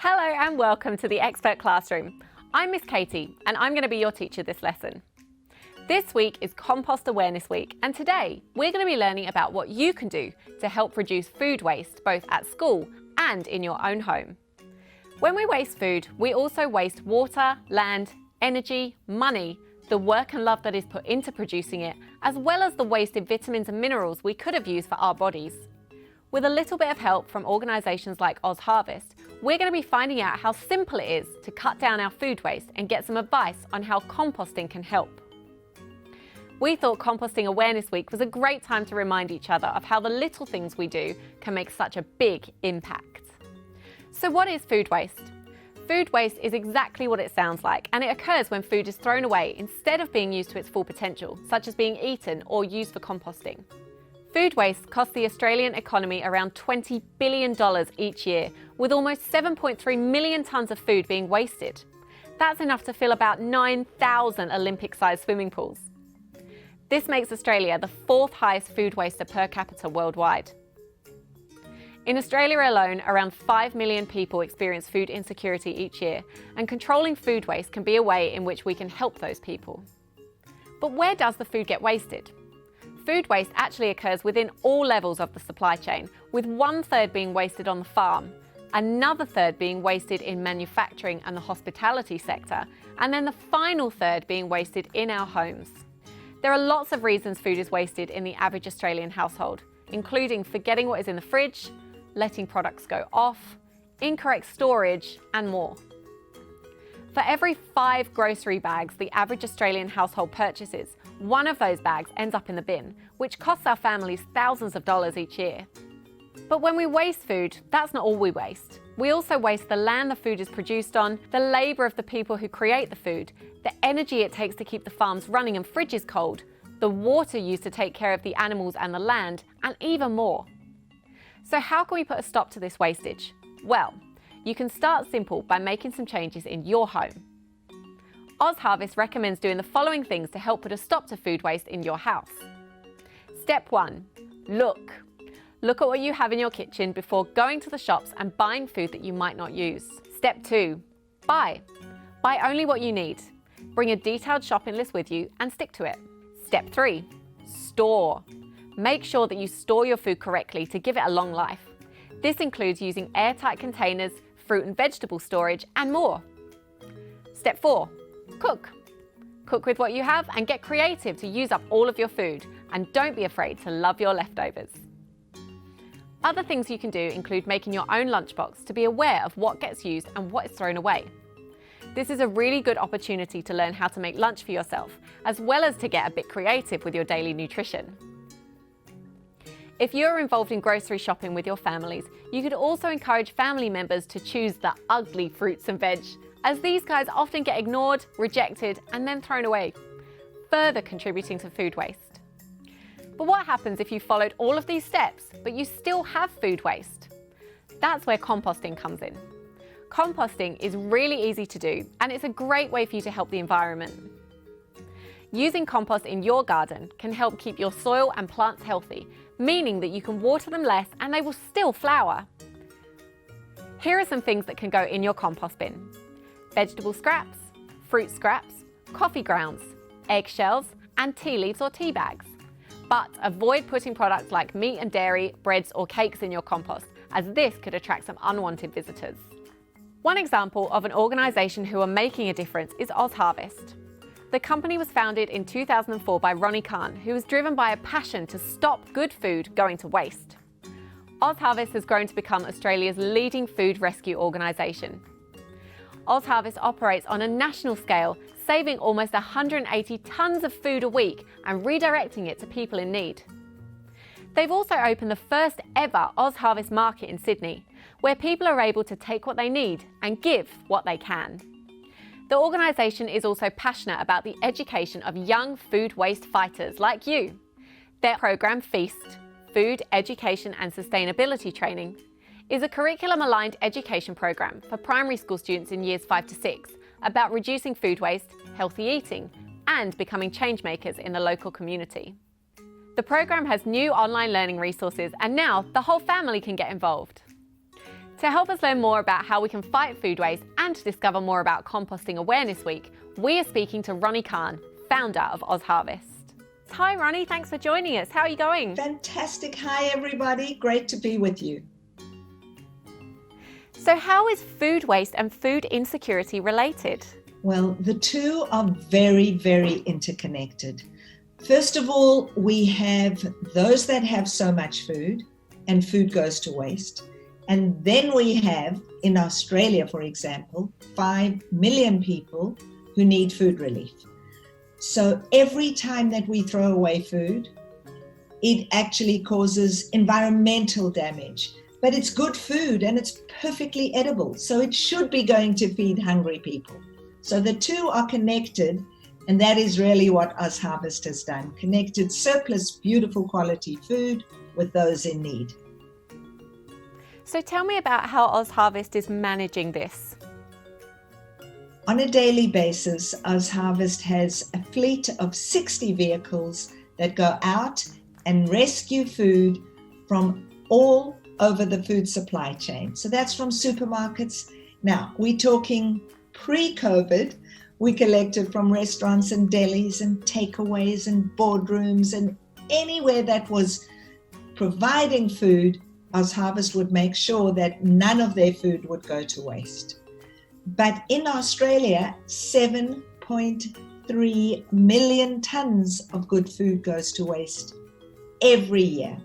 Hello and welcome to the Expert Classroom. I'm Miss Katie and I'm going to be your teacher this lesson. This week is Compost Awareness Week and today we're going to be learning about what you can do to help reduce food waste both at school and in your own home. When we waste food, we also waste water, land, energy, money, the work and love that is put into producing it, as well as the wasted vitamins and minerals we could have used for our bodies. With a little bit of help from organisations like OzHarvest, we're going to be finding out how simple it is to cut down our food waste and get some advice on how composting can help. We thought Composting Awareness Week was a great time to remind each other of how the little things we do can make such a big impact. So what is food waste? Food waste is exactly what it sounds like, and it occurs when food is thrown away instead of being used to its full potential, such as being eaten or used for composting. Food waste costs the Australian economy around $20 billion each year, with almost 7.3 million tonnes of food being wasted. That's enough to fill about 9,000 Olympic-sized swimming pools. This makes Australia the fourth highest food waster per capita worldwide. In Australia alone, around 5 million people experience food insecurity each year, and controlling food waste can be a way in which we can help those people. But where does the food get wasted? Food waste actually occurs within all levels of the supply chain, with 1/3 being wasted on the farm, another third being wasted in manufacturing and the hospitality sector, and then the final third being wasted in our homes. There are lots of reasons food is wasted in the average Australian household, including forgetting what is in the fridge, letting products go off, incorrect storage, and more. For every 5 grocery bags the average Australian household purchases, one of those bags ends up in the bin, which costs our families thousands of dollars each year. But when we waste food, that's not all we waste. We also waste the land the food is produced on, the labour of the people who create the food, the energy it takes to keep the farms running and fridges cold, the water used to take care of the animals and the land, and even more. So how can we put a stop to this wastage? Well, you can start simple by making some changes in your home. OzHarvest recommends doing the following things to help put a stop to food waste in your house. Step 1. Look. Look at what you have in your kitchen before going to the shops and buying food that you might not use. Step 2. Buy. Buy only what you need. Bring a detailed shopping list with you and stick to it. Step 3. Store. Make sure that you store your food correctly to give it a long life. This includes using airtight containers, fruit and vegetable storage, and more. Step 4. Cook. Cook with what you have and get creative to use up all of your food, and don't be afraid to love your leftovers. Other things you can do include making your own lunchbox to be aware of what gets used and what is thrown away. This is a really good opportunity to learn how to make lunch for yourself, as well as to get a bit creative with your daily nutrition. If you're involved in grocery shopping with your families, you could also encourage family members to choose the ugly fruits and veg, as these guys often get ignored, rejected, and then thrown away, further contributing to food waste. But what happens if you followed all of these steps, but you still have food waste? That's where composting comes in. Composting is really easy to do, and it's a great way for you to help the environment. Using compost in your garden can help keep your soil and plants healthy, meaning that you can water them less and they will still flower. Here are some things that can go in your compost bin: vegetable scraps, fruit scraps, coffee grounds, eggshells, and tea leaves or tea bags. But avoid putting products like meat and dairy, breads or cakes in your compost, as this could attract some unwanted visitors. One example of an organisation who are making a difference is OzHarvest. The company was founded in 2004 by Ronni Kahn, who was driven by a passion to stop good food going to waste. OzHarvest has grown to become Australia's leading food rescue organisation. OzHarvest operates on a national scale, saving almost 180 tonnes of food a week and redirecting it to people in need. They've also opened the first ever OzHarvest market in Sydney, where people are able to take what they need and give what they can. The organisation is also passionate about the education of young food waste fighters like you. Their programme Feast, Food Education and Sustainability Training, is a curriculum-aligned education programme for primary school students in years 5 to 6 about reducing food waste, healthy eating, and becoming change makers in the local community. The programme has new online learning resources, and now the whole family can get involved. To help us learn more about how we can fight food waste and to discover more about Composting Awareness Week, we are speaking to Ronni Kahn, founder of OzHarvest. Hi Ronni, thanks for joining us. How are you going? Fantastic. Hi everybody, great to be with you. So how is food waste and food insecurity related? Well, the two are very, very interconnected. First of all, we have those that have so much food and food goes to waste. And then we have, in Australia, for example, 5 million people who need food relief. So every time that we throw away food, it actually causes environmental damage. But it's good food and it's perfectly edible. So it should be going to feed hungry people. So the two are connected, and that is really what OzHarvest has done, connected surplus, beautiful quality food with those in need. So tell me about how OzHarvest is managing this. On a daily basis, OzHarvest has a fleet of 60 vehicles that go out and rescue food from all over the food supply chain. So that's from supermarkets. Now, we're talking pre-COVID, we collected from restaurants and delis and takeaways and boardrooms and anywhere that was providing food. OzHarvest would make sure that none of their food would go to waste. But in Australia, 7.3 million tons of good food goes to waste every year.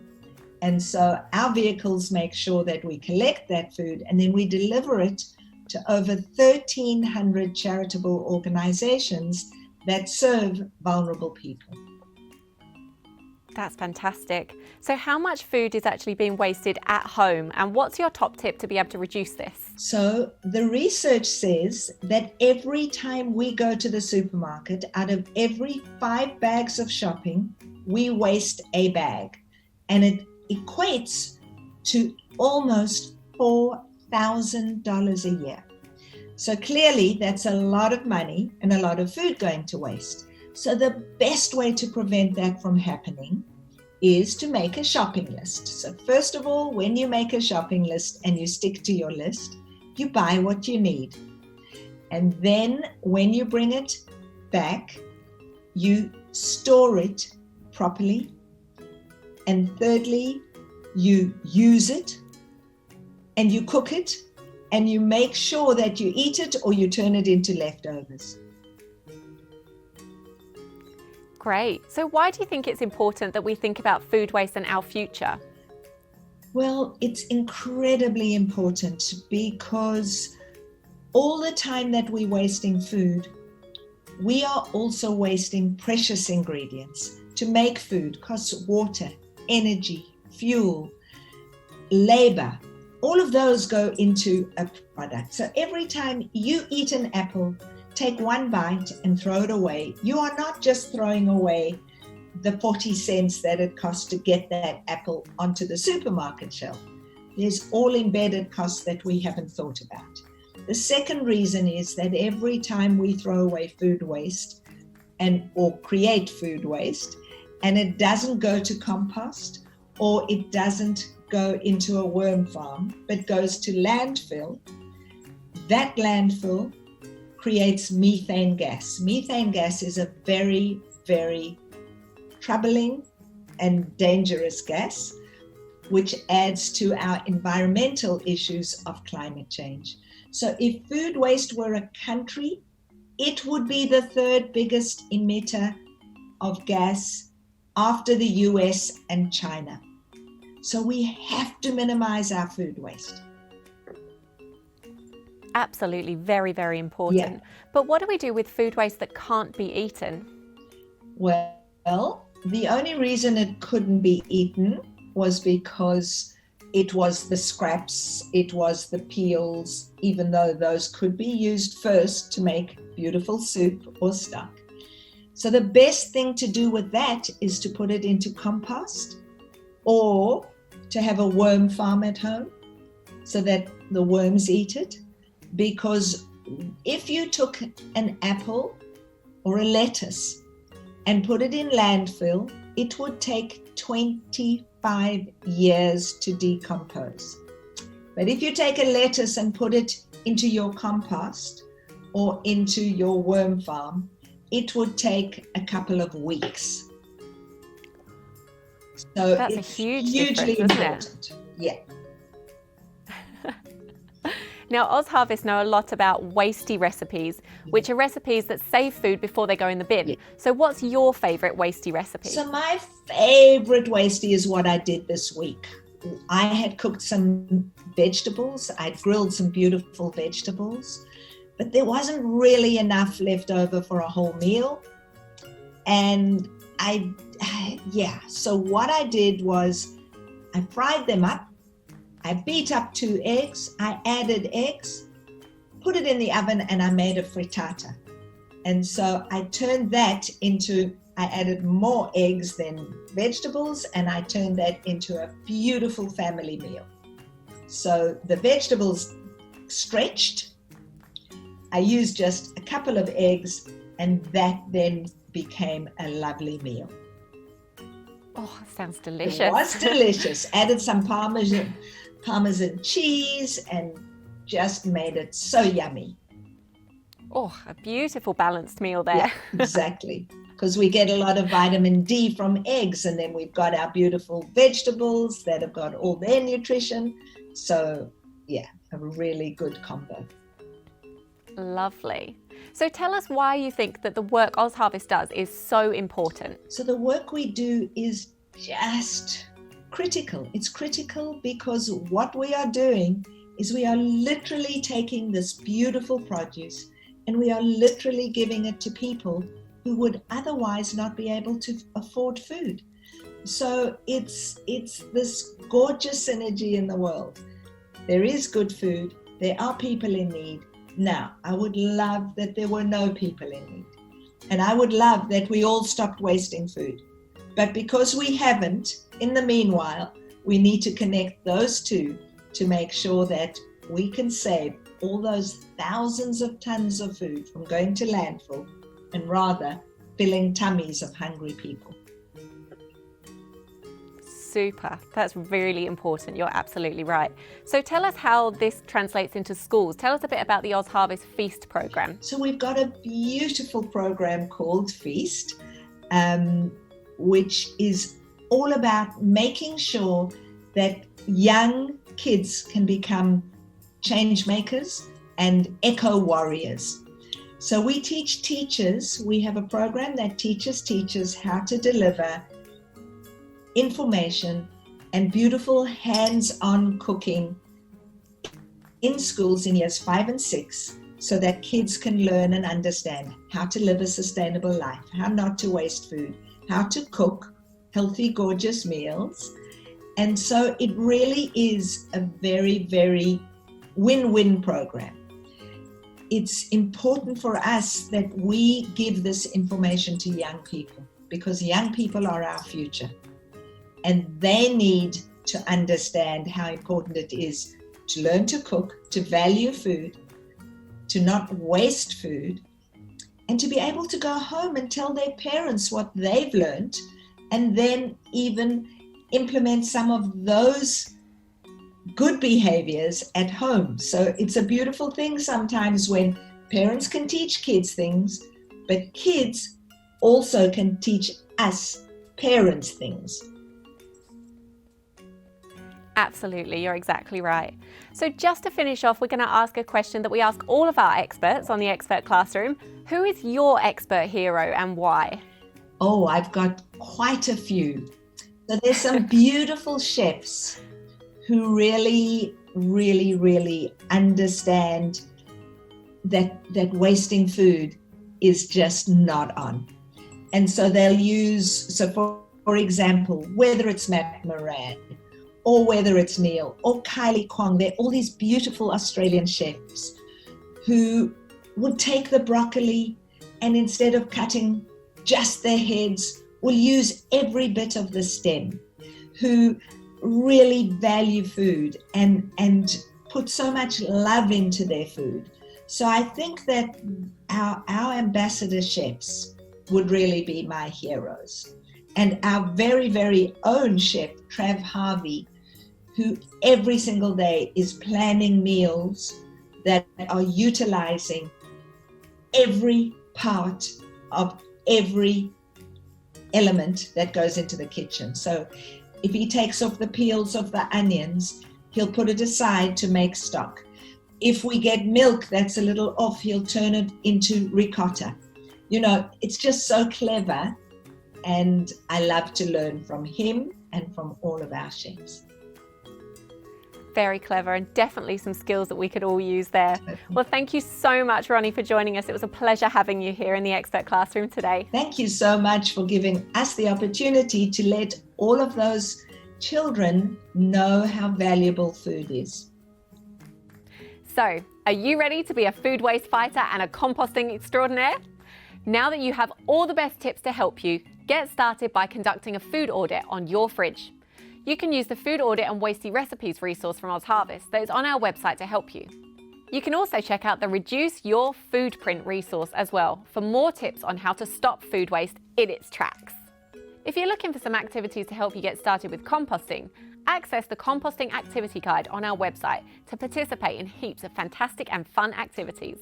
And so our vehicles make sure that we collect that food and then we deliver it to over 1,300 charitable organizations that serve vulnerable people. That's fantastic. So how much food is actually being wasted at home, and what's your top tip to be able to reduce this? So the research says that every time we go to the supermarket, out of every 5 bags of shopping, we waste a bag. And it equates to almost $4,000 a year. So clearly that's a lot of money and a lot of food going to waste. So the best way to prevent that from happening is to make a shopping list. So first of all, when you make a shopping list and you stick to your list, you buy what you need. And then when you bring it back, you store it properly. And thirdly, you use it and you cook it and you make sure that you eat it or you turn it into leftovers. Great. So why do you think it's important that we think about food waste and our future? Well, it's incredibly important because all the time that we're wasting food, we are also wasting precious ingredients. To make food costs water, energy, fuel, labor. All of those go into a product. So every time you eat an apple, take one bite and throw it away, you are not just throwing away the 40 cents that it costs to get that apple onto the supermarket shelf. There's all embedded costs that we haven't thought about. The second reason is that every time we throw away food waste or create food waste, and it doesn't go to compost or it doesn't go into a worm farm, but goes to landfill, that landfill creates methane gas. Methane gas is a very, very troubling and dangerous gas, which adds to our environmental issues of climate change. So if food waste were a country, it would be the 3rd biggest emitter of gas after the US and China. So we have to minimize our food waste. Absolutely, very, very important. Yeah. But what do we do with food waste that can't be eaten? Well, the only reason it couldn't be eaten was because it was the scraps, it was the peels, even though those could be used first to make beautiful soup or stock. So the best thing to do with that is to put it into compost or to have a worm farm at home so that the worms eat it. Because if you took an apple or a lettuce and put it in landfill, it would take 25 years to decompose. But if you take a lettuce and put it into your compost or into your worm farm, it would take a couple of weeks. So that's it's a huge hugely difference, isn't important. Yeah. Now, OzHarvest know a lot about wasty recipes, which are recipes that save food before they go in the bin. Yeah. So what's your favourite wasty recipe? So my favorite wasty is what I did this week. I had cooked some vegetables. I'd grilled some beautiful vegetables, but there wasn't really enough left over for a whole meal. And so what I did was I fried them up. I beat up 2 eggs. I added eggs, put it in the oven, and I made a frittata. And so I turned that into, I added more eggs than vegetables, and I turned that into a beautiful family meal. So the vegetables stretched. I used just a couple of eggs, and that then became a lovely meal. Oh, sounds delicious. It was delicious. Added some Parmesan cheese and just made it so yummy. Oh, a beautiful balanced meal there. Yeah, exactly. Because we get a lot of vitamin D from eggs, and then we've got our beautiful vegetables that have got all their nutrition. So yeah, a really good combo. Lovely. So tell us why you think that the work OzHarvest does is so important. So the work we do is just critical. It's critical because what we are doing is we are literally taking this beautiful produce and we are literally giving it to people who would otherwise not be able to afford food. So it's this gorgeous synergy in the world. There is good food. There are people in need. Now, I would love that there were no people in need. And I would love that we all stopped wasting food. But because we haven't, in the meanwhile, we need to connect those two to make sure that we can save all those thousands of tons of food from going to landfill and rather filling tummies of hungry people. Super. That's really important. You're absolutely right. So tell us how this translates into schools. Tell us a bit about the OzHarvest Feast program. So we've got a beautiful program called Feast, which is all about making sure that young kids can become change makers and eco warriors. So we teach teachers, we have a program that teaches teachers how to deliver information and beautiful hands-on cooking in schools in years 5 and 6 so that kids can learn and understand how to live a sustainable life, how not to waste food, how to cook healthy, gorgeous meals. And so it really is a very, very win-win program. It's important for us that we give this information to young people because young people are our future. And they need to understand how important it is to learn to cook, to value food, to not waste food, and to be able to go home and tell their parents what they've learned, and then even implement some of those good behaviors at home. So it's a beautiful thing sometimes when parents can teach kids things, but kids also can teach us parents things. Absolutely, you're exactly right. So just to finish off, we're going to ask a question that we ask all of our experts on the Expert Classroom. Who is your expert hero and why? Oh, I've got quite a few. So there's some beautiful chefs who really, really, really understand that wasting food is just not on. And so they'll use, so for example, whether it's Matt Moran, or whether it's Neil or Kylie Kwong, they're all these beautiful Australian chefs who would take the broccoli and instead of cutting just their heads, will use every bit of the stem, who really value food and put so much love into their food. So I think that our ambassador chefs would really be my heroes. And our very, very own chef, Trav Harvey, who every single day is planning meals that are utilizing every part of every element that goes into the kitchen. So if he takes off the peels of the onions, he'll put it aside to make stock. If we get milk that's a little off, he'll turn it into ricotta. You know, it's just so clever, and I love to learn from him and from all of our chefs. Very clever, and definitely some skills that we could all use there. Well, thank you so much, Ronni, for joining us. It was a pleasure having you here in the Expert Classroom today. Thank you so much for giving us the opportunity to let all of those children know how valuable food is. So, are you ready to be a food waste fighter and a composting extraordinaire? Now that you have all the best tips to help you, get started by conducting a food audit on your fridge. You can use the Food Audit and Wasty Recipes resource from OzHarvest that is on our website to help you. You can also check out the Reduce Your Food Print resource as well for more tips on how to stop food waste in its tracks. If you're looking for some activities to help you get started with composting, access the Composting Activity Guide on our website to participate in heaps of fantastic and fun activities.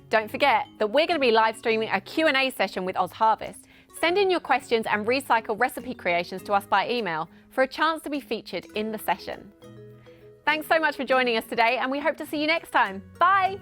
Don't forget that we're going to be live streaming a Q&A session with OzHarvest. Send in your questions and recycle recipe creations to us by email for a chance to be featured in the session. Thanks so much for joining us today, and we hope to see you next time. Bye!